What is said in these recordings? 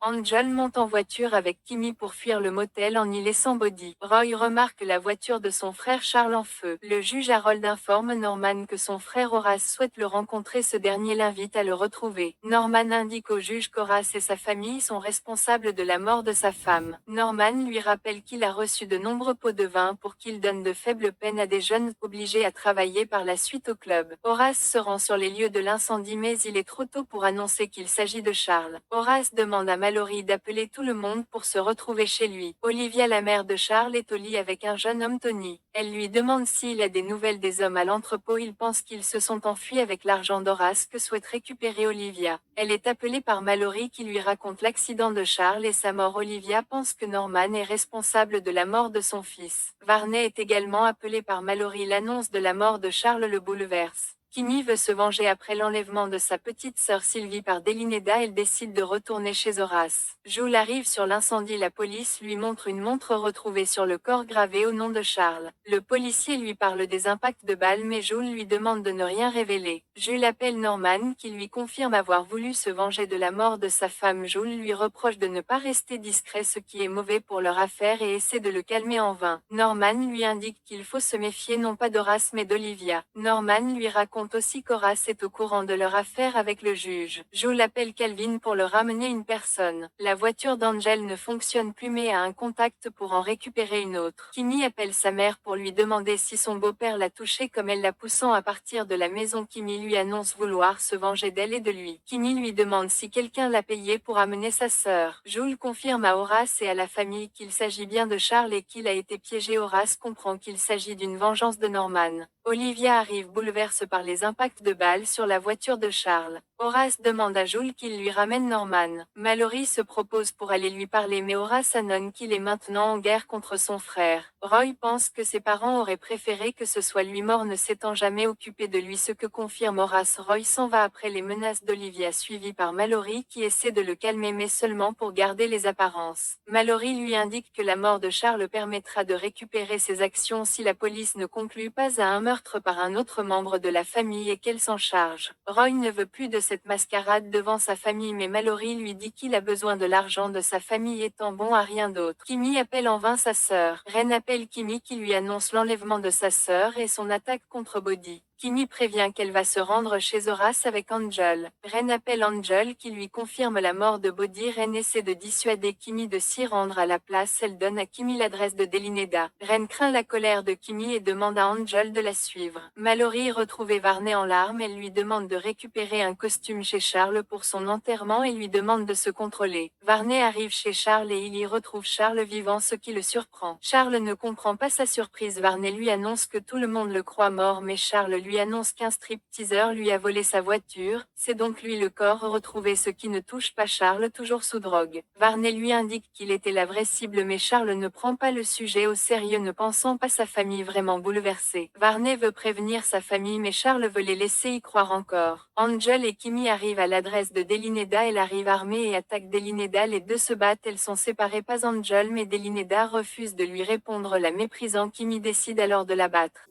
Angel monte en voiture avec Kimmy pour fuir le motel en y laissant Body. Roy remarque la voiture de son frère Charles en feu. Le juge Harold informe Norman que son frère Horace souhaite le rencontrer. Ce dernier l'invite à le retrouver. Norman indique au juge qu'Horace et sa famille sont responsables de la mort de sa femme. Norman lui rappelle qu'il a reçu de nombreux pots de vin pour qu'il donne de faibles peines à des jeunes obligés à travailler par la suite au club. Horace se rend sur les lieux de l'incendie mais il est trop tôt pour annoncer qu'il s'agit de Charles. Horace demande à Mallory d'appeler tout le monde pour se retrouver chez lui. Olivia, la mère de Charles, est au lit avec un jeune homme, Tony. Elle lui demande s'il a des nouvelles des hommes à l'entrepôt. Il pense qu'ils se sont enfuis avec l'argent d'Horace que souhaite récupérer Olivia. Elle est appelée par Mallory qui lui raconte l'accident de Charles et sa mort. Olivia pense que Norman est responsable de la mort de son fils. Varney est également appelé par Mallory. L'annonce de la mort de Charles le bouleverse. Kimmy veut se venger après l'enlèvement de sa petite sœur Sylvie par Delineda. Elle décide de retourner chez Horace. Joel arrive sur l'incendie. La police lui montre une montre retrouvée sur le corps gravée au nom de Charles. Le policier lui parle des impacts de balles mais Joel lui demande de ne rien révéler. Joel appelle Norman qui lui confirme avoir voulu se venger de la mort de sa femme. Joel lui reproche de ne pas rester discret, ce qui est mauvais pour leur affaire, et essaie de le calmer en vain. Norman lui indique qu'il faut se méfier non pas d'Horace mais d'Olivia. Norman lui raconte aussi qu'Horace est au courant de leur affaire avec le juge. Joel appelle Calvin pour leur ramener une personne. La voiture d'Angel ne fonctionne plus mais a un contact pour en récupérer une autre. Kimmy appelle sa mère pour lui demander si son beau-père l'a touchée comme elle, la poussant à partir de la maison. Kimmy lui annonce vouloir se venger d'elle et de lui. Kimmy lui demande si quelqu'un l'a payé pour amener sa sœur. Joel confirme à Horace et à la famille qu'il s'agit bien de Charles et qu'il a été piégé. Horace comprend qu'il s'agit d'une vengeance de Norman. Olivia arrive bouleversée par les impacts de balles sur la voiture de Charles. Horace demande à Joel qu'il lui ramène Norman. Mallory se propose pour aller lui parler mais Horace annonce qu'il est maintenant en guerre contre son frère. Roy pense que ses parents auraient préféré que ce soit lui mort, ne s'étant jamais occupé de lui, ce que confirme Horace. Roy s'en va après les menaces d'Olivia, suivi par Mallory qui essaie de le calmer mais seulement pour garder les apparences. Mallory lui indique que la mort de Charles permettra de récupérer ses actions si la police ne conclut pas à un meurtre par un autre membre de la famille et qu'elle s'en charge. Roy ne veut plus de cette mascarade devant sa famille mais Mallory lui dit qu'il a besoin de l'argent de sa famille étant bon à rien d'autre. Kimmy appelle en vain sa sœur. Ren appelle Kimmy qui lui annonce l'enlèvement de sa sœur et son attaque contre Body. Kimmy prévient qu'elle va se rendre chez Horace avec Angel. Ren appelle Angel qui lui confirme la mort de Body. Ren essaie de dissuader Kimmy de s'y rendre à la place. Elle donne à Kimmy l'adresse de Delineda. Ren craint la colère de Kimmy et demande à Angel de la suivre. Mallory retrouve Varney en larmes. Elle lui demande de récupérer un costume chez Charles pour son enterrement et lui demande de se contrôler. Varney arrive chez Charles et il y retrouve Charles vivant, ce qui le surprend. Charles ne comprend pas sa surprise. Varney lui annonce que tout le monde le croit mort mais Charles lui annonce qu'un stripteaseur lui a volé sa voiture. C'est donc lui le corps retrouvé, ce qui ne touche pas Charles, toujours sous drogue. Varney lui indique qu'il était la vraie cible mais Charles ne prend pas le sujet au sérieux, ne pensant pas sa famille vraiment bouleversée. Varney veut prévenir sa famille mais Charles veut les laisser y croire encore. Angel et Kimmy arrivent à l'adresse de Delineda. Elle arrive armée et attaque Delineda. Les deux se battent. Elles sont séparées, pas Angel mais Delineda refuse de lui répondre, la méprisant. Kimmy décide alors de la battre.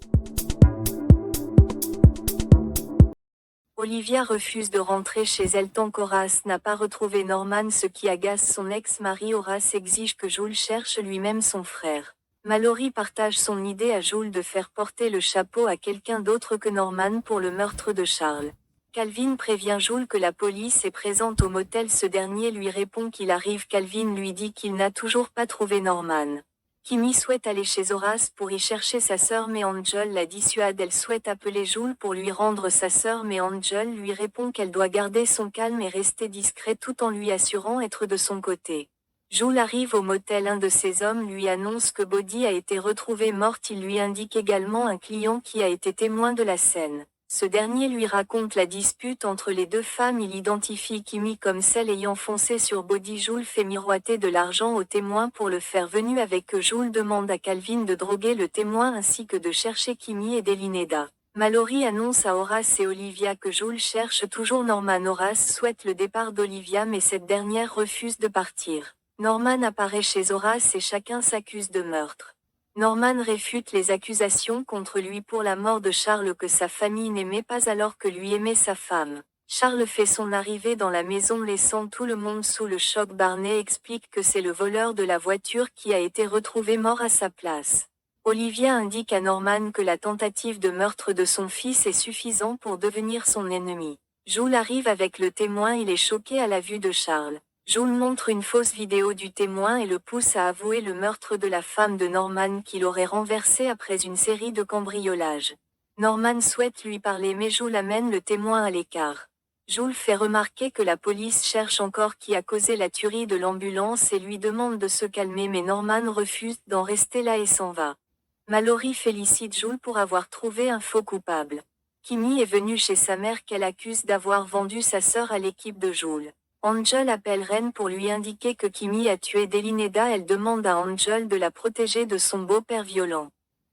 Olivia refuse de rentrer chez elle tant qu'Horace n'a pas retrouvé Norman, ce qui agace son ex-mari. Horace exige que Joel cherche lui-même son frère. Mallory partage son idée à Joel de faire porter le chapeau à quelqu'un d'autre que Norman pour le meurtre de Charles. Calvin prévient Joel que la police est présente au motel. Ce dernier lui répond qu'il arrive. Calvin lui dit qu'il n'a toujours pas trouvé Norman. Kimmy souhaite aller chez Horace pour y chercher sa sœur mais Angel la dissuade. Elle souhaite appeler Joel pour lui rendre sa sœur mais Angel lui répond qu'elle doit garder son calme et rester discrète tout en lui assurant être de son côté. Joel arrive au motel. Un de ses hommes lui annonce que Body a été retrouvée morte. Il lui indique également un client qui a été témoin de la scène. Ce dernier lui raconte la dispute entre les deux femmes. Il identifie Kimmy comme celle ayant foncé sur Body. Joel fait miroiter de l'argent au témoin pour le faire venir avec eux. Joel demande à Calvin de droguer le témoin ainsi que de chercher Kimmy et Delineda. Mallory annonce à Horace et Olivia que Joel cherche toujours Norman. Horace souhaite le départ d'Olivia mais cette dernière refuse de partir. Norman apparaît chez Horace et chacun s'accuse de meurtre. Norman réfute les accusations contre lui pour la mort de Charles que sa famille n'aimait pas alors que lui aimait sa femme. Charles fait son arrivée dans la maison laissant tout le monde sous le choc. Barney explique que c'est le voleur de la voiture qui a été retrouvé mort à sa place. Olivia indique à Norman que la tentative de meurtre de son fils est suffisant pour devenir son ennemi. Jules arrive avec le témoin, il est choqué à la vue de Charles. Jules montre une fausse vidéo du témoin et le pousse à avouer le meurtre de la femme de Norman qu'il aurait renversée après une série de cambriolages. Norman souhaite lui parler mais Jules amène le témoin à l'écart. Jules fait remarquer que la police cherche encore qui a causé la tuerie de l'ambulance et lui demande de se calmer mais Norman refuse d'en rester là et s'en va. Mallory félicite Jules pour avoir trouvé un faux coupable. Kimmy est venue chez sa mère qu'elle accuse d'avoir vendu sa sœur à l'équipe de Jules. Angel appelle Ren pour lui indiquer que Kimmy a tué Delineda. Elle demande à Angel de la protéger de son beau-père violent.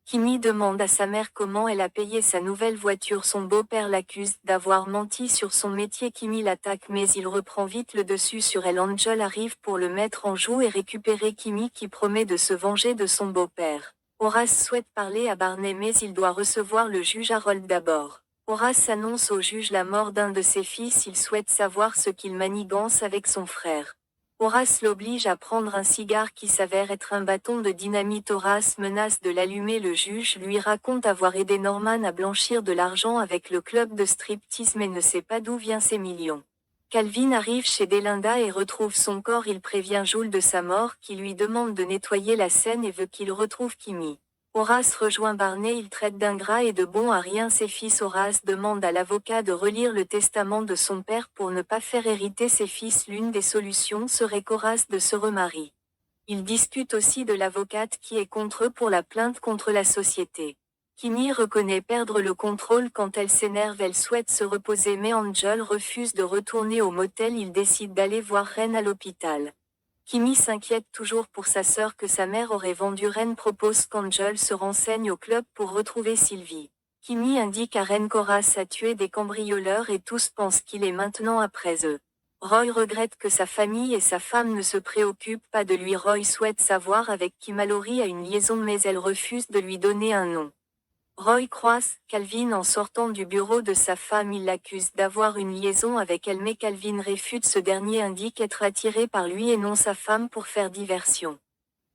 Kimmy demande à sa mère comment elle a payé sa nouvelle voiture. Son beau-père l'accuse d'avoir menti sur son métier. Kimmy l'attaque mais il reprend vite le dessus sur elle. Angel arrive pour le mettre en joue et récupérer Kimmy qui promet de se venger de son beau-père. Horace souhaite parler à Barney mais il doit recevoir le juge Harold d'abord. Horace annonce au juge la mort d'un de ses fils. Il souhaite savoir ce qu'il manigance avec son frère. Horace l'oblige à prendre un cigare qui s'avère être un bâton de dynamite. Horace menace de l'allumer. Le juge lui raconte avoir aidé Norman à blanchir de l'argent avec le club de striptease mais ne sait pas d'où viennent ces millions. Calvin arrive chez Delinda et retrouve son corps. Il prévient Jules de sa mort qui lui demande de nettoyer la scène et veut qu'il retrouve Kimmy. Horace rejoint Barney, il traite d'ingrat et de bon à rien ses fils. Horace demande à l'avocat de relire le testament de son père pour ne pas faire hériter ses fils. L'une des solutions serait qu'Horace de se remarie. Il discute aussi de l'avocate qui est contre eux pour la plainte contre la société. Kimmy reconnaît perdre le contrôle quand elle s'énerve, elle souhaite se reposer mais Angel refuse de retourner au motel. Il décide d'aller voir Ren à l'hôpital. Kimmy s'inquiète toujours pour sa sœur que sa mère aurait vendu. Ren propose qu'Angel se renseigne au club pour retrouver Sylvie. Kimmy indique à Ren qu'Horace a tué des cambrioleurs et tous pensent qu'il est maintenant après eux. Roy regrette que sa famille et sa femme ne se préoccupent pas de lui. Roy souhaite savoir avec qui Mallory a une liaison mais elle refuse de lui donner un nom. Roy croise Calvin en sortant du bureau de sa femme. Il l'accuse d'avoir une liaison avec elle mais Calvin réfute. Ce dernier indique être attiré par lui et non sa femme pour faire diversion.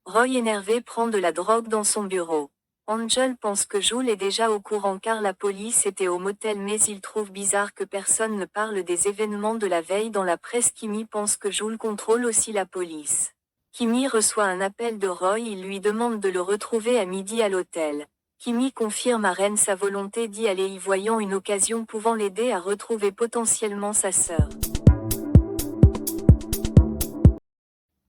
Roy énervé prend de la drogue dans son bureau. Angel pense que Jules est déjà au courant car la police était au motel mais il trouve bizarre que personne ne parle des événements de la veille dans la presse. Kimmy pense que Jules contrôle aussi la police. Kimmy reçoit un appel de Roy, il lui demande de le retrouver à midi à l'hôtel. Kimmy confirme à Ren sa volonté d'y aller y voyant une occasion pouvant l'aider à retrouver potentiellement sa sœur.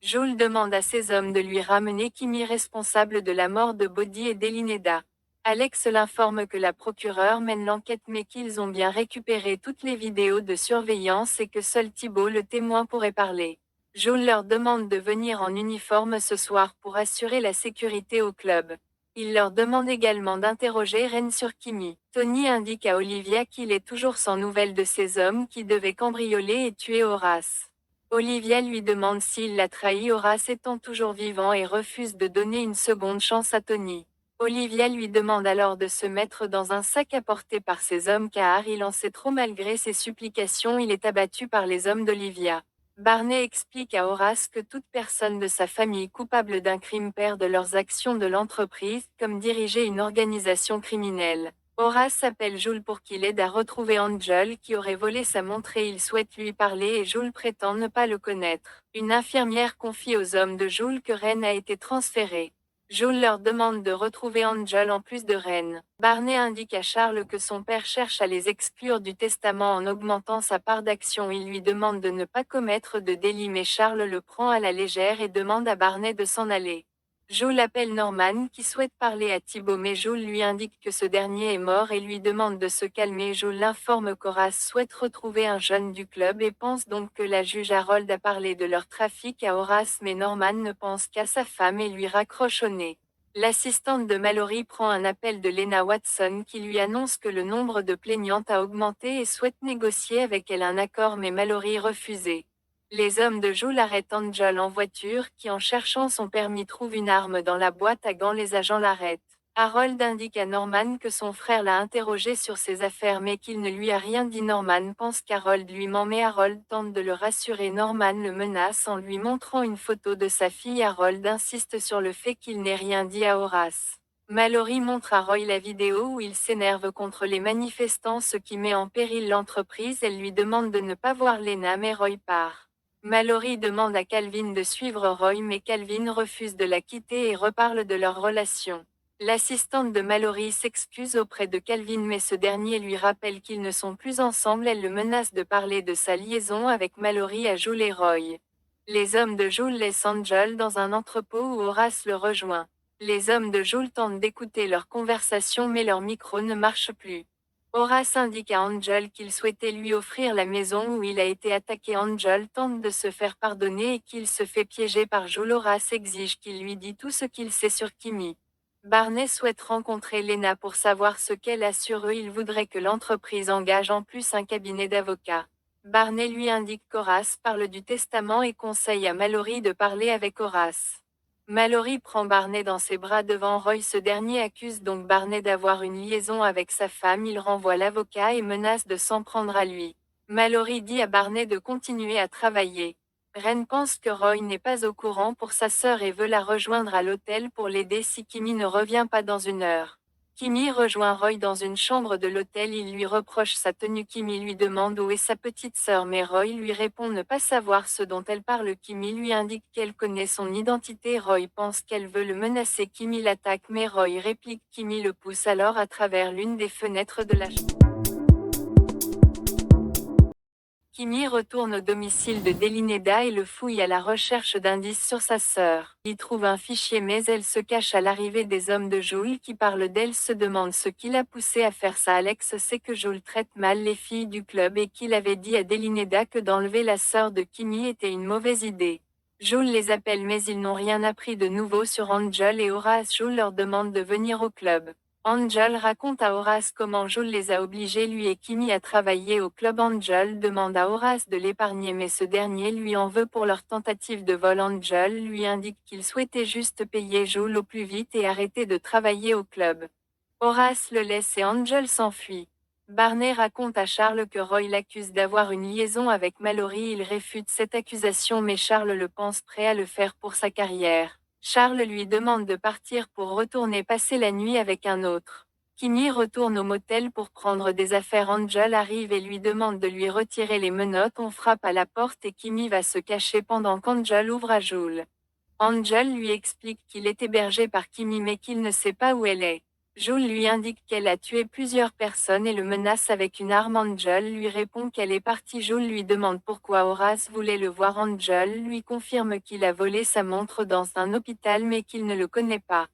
Jules demande à ses hommes de lui ramener Kimmy responsable de la mort de Bodhi et d'Elineda. Alex l'informe que la procureure mène l'enquête mais qu'ils ont bien récupéré toutes les vidéos de surveillance et que seul Thibault le témoin pourrait parler. Jules leur demande de venir en uniforme ce soir pour assurer la sécurité au club. Il leur demande également d'interroger Ren sur Kimmy. Tony indique à Olivia qu'il est toujours sans nouvelles de ces hommes qui devaient cambrioler et tuer Horace. Olivia lui demande s'il l'a trahi, Horace étant toujours vivant et refuse de donner une seconde chance à Tony. Olivia lui demande alors de se mettre dans un sac apporté par ses hommes car il en sait trop. Malgré ses supplications, il est abattu par les hommes d'Olivia. Barney explique à Horace que toute personne de sa famille coupable d'un crime perd leurs actions de l'entreprise, comme diriger une organisation criminelle. Horace appelle Jules pour qu'il aide à retrouver Angel qui aurait volé sa montre et il souhaite lui parler et Jules prétend ne pas le connaître. Une infirmière confie aux hommes de Jules que Ren a été transféré. Jules leur demande de retrouver Angel en plus de Ren. Barney indique à Charles que son père cherche à les exclure du testament en augmentant sa part d'action. Il lui demande de ne pas commettre de délit mais Charles le prend à la légère et demande à Barney de s'en aller. Jules appelle Norman qui souhaite parler à Thibault mais Jules lui indique que ce dernier est mort et lui demande de se calmer. Jules l'informe qu'Horace souhaite retrouver un jeune du club et pense donc que la juge Harold a parlé de leur trafic à Horace mais Norman ne pense qu'à sa femme et lui raccroche au nez. L'assistante de Mallory prend un appel de Lena Watson qui lui annonce que le nombre de plaignantes a augmenté et souhaite négocier avec elle un accord mais Mallory refuse. Les hommes de Jules arrêtent Angel en voiture qui en cherchant son permis trouve une arme dans la boîte à gants. Les agents l'arrêtent. Harold indique à Norman que son frère l'a interrogé sur ses affaires mais qu'il ne lui a rien dit. Norman pense qu'Harold lui ment mais Harold tente de le rassurer. Norman le menace en lui montrant une photo de sa fille. Harold insiste sur le fait qu'il n'ait rien dit à Horace. Mallory montre à Roy la vidéo où il s'énerve contre les manifestants, ce qui met en péril l'entreprise. Elle lui demande de ne pas voir Lena mais Roy part. Mallory demande à Calvin de suivre Roy mais Calvin refuse de la quitter et reparle de leur relation. L'assistante de Mallory s'excuse auprès de Calvin mais ce dernier lui rappelle qu'ils ne sont plus ensemble. Elle le menace de parler de sa liaison avec Mallory à Jules et Roy. Les hommes de Jules laissent Angel dans un entrepôt où Horace le rejoint. Les hommes de Jules tentent d'écouter leur conversation mais leur micro ne marche plus. Horace indique à Angel qu'il souhaitait lui offrir la maison où il a été attaqué. Angel tente de se faire pardonner et qu'il se fait piéger par Jules. Horace exige qu'il lui dise tout ce qu'il sait sur Kimmy. Barney souhaite rencontrer Lena pour savoir ce qu'elle a sur eux. Il voudrait que l'entreprise engage en plus un cabinet d'avocats. Barney lui indique qu'Horace parle du testament et conseille à Mallory de parler avec Horace. Mallory prend Barney dans ses bras devant Roy. Ce dernier accuse donc Barney d'avoir une liaison avec sa femme. Il renvoie l'avocat et menace de s'en prendre à lui. Mallory dit à Barney de continuer à travailler. Ren pense que Roy n'est pas au courant pour sa sœur et veut la rejoindre à l'hôtel pour l'aider si Kimmy ne revient pas dans une heure. Kimmy rejoint Roy dans une chambre de l'hôtel. Il lui reproche sa tenue. Kimmy lui demande où est sa petite sœur mais Roy lui répond ne pas savoir ce dont elle parle. Kimmy lui indique qu'elle connaît son identité. Roy pense qu'elle veut le menacer. Kimmy l'attaque mais Roy réplique. Kimmy le pousse alors à travers l'une des fenêtres de la chambre. Kimmy retourne au domicile de Delineda et le fouille à la recherche d'indices sur sa sœur. Il trouve un fichier mais elle se cache à l'arrivée des hommes de Jules qui parlent d'elle. Se demande ce qui l'a poussé à faire ça. Alex sait que Jules traite mal les filles du club et qu'il avait dit à Delineda que d'enlever la sœur de Kimmy était une mauvaise idée. Jules les appelle mais ils n'ont rien appris de nouveau sur Angel et Horace. Jules leur demande de venir au club. Angel raconte à Horace comment Jules les a obligés lui et Kimmy à travailler au club. Angel demande à Horace de l'épargner mais ce dernier lui en veut pour leur tentative de vol. Angel lui indique qu'il souhaitait juste payer Jules au plus vite et arrêter de travailler au club. Horace le laisse et Angel s'enfuit. Barney raconte à Charles que Roy l'accuse d'avoir une liaison avec Mallory. Il réfute cette accusation mais Charles le pense prêt à le faire pour sa carrière. Charles lui demande de partir pour retourner passer la nuit avec un autre. Kimmy retourne au motel pour prendre des affaires. Angel arrive et lui demande de lui retirer les menottes. On frappe à la porte et Kimmy va se cacher pendant qu'Angel ouvre à Jules. Angel lui explique qu'il est hébergé par Kimmy mais qu'il ne sait pas où elle est. Jules lui indique qu'elle a tué plusieurs personnes et le menace avec une arme. Angel lui répond qu'elle est partie. Jules lui demande pourquoi Horace voulait le voir. Angel lui confirme qu'il a volé sa montre dans un hôpital mais qu'il ne le connaît pas.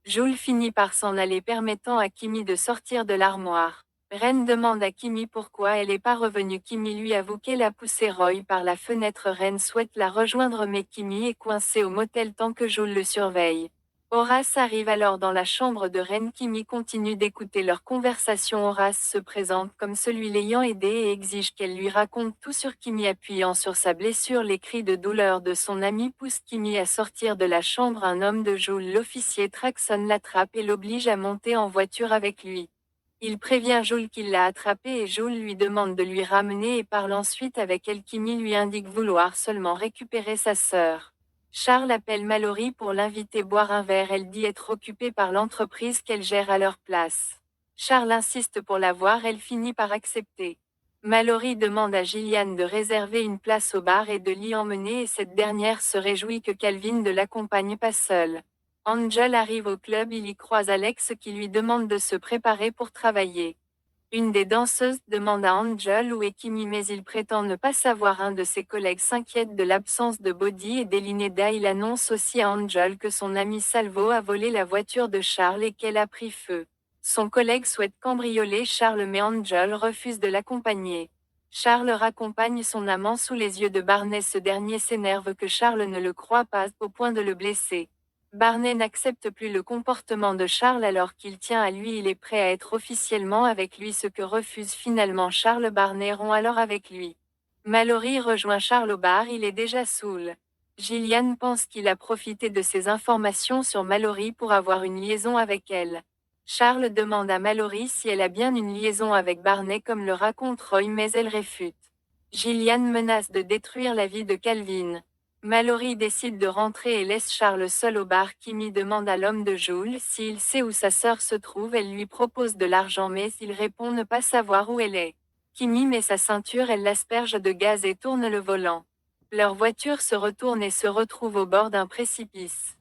Jules finit par s'en aller permettant à Kimmy de sortir de l'armoire. Ren demande à Kimmy pourquoi elle n'est pas revenue. Kimmy lui avoue qu'elle a poussé Roy par la fenêtre. Ren souhaite la rejoindre mais Kimmy est coincée au motel tant que Jules le surveille. Horace arrive alors dans la chambre de Ren. Kimmy continue d'écouter leur conversation. Horace se présente comme celui l'ayant aidé et exige qu'elle lui raconte tout sur Kimmy. Appuyant sur sa blessure, les cris de douleur de son ami poussent Kimmy à sortir de la chambre. Un homme de Jules, l'officier Traxon, l'attrape et l'oblige à monter en voiture avec lui. Il prévient Jules qu'il l'a attrapé et Jules lui demande de lui ramener et parle ensuite avec elle. Kimmy lui indique vouloir seulement récupérer sa sœur. Charles appelle Mallory pour l'inviter boire un verre. Elle dit être occupée par l'entreprise qu'elle gère à leur place. Charles insiste pour la voir. Elle finit par accepter. Mallory demande à Gillian de réserver une place au bar et de l'y emmener et cette dernière se réjouit que Calvin ne l'accompagne pas seul. Angel arrive au club. Il y croise Alex qui lui demande de se préparer pour travailler. Une des danseuses demande à Angel où est Kimmy mais il prétend ne pas savoir. Un de ses collègues s'inquiète de l'absence de Body et Delineda. Il annonce aussi à Angel que son ami Salvo a volé la voiture de Charles et qu'elle a pris feu. Son collègue souhaite cambrioler Charles mais Angel refuse de l'accompagner. Charles raccompagne son amant sous les yeux de Barney. Ce dernier s'énerve que Charles ne le croit pas au point de le blesser. Barney n'accepte plus le comportement de Charles alors qu'il tient à lui. Il est prêt à être officiellement avec lui, ce que refuse finalement Charles. Barney rompt alors avec lui. Mallory rejoint Charles au bar. Il est déjà saoul. Gillian pense qu'il a profité de ses informations sur Mallory pour avoir une liaison avec elle. Charles demande à Mallory si elle a bien une liaison avec Barney comme le raconte Roy mais elle réfute. Gillian menace de détruire la vie de Calvin. Mallory décide de rentrer et laisse Charles seul au bar. Kimmy demande à l'homme de Jules s'il sait où sa sœur se trouve. Elle lui propose de l'argent mais il répond ne pas savoir où elle est. Kimmy met sa ceinture, elle l'asperge de gaz et tourne le volant. Leur voiture se retourne et se retrouve au bord d'un précipice.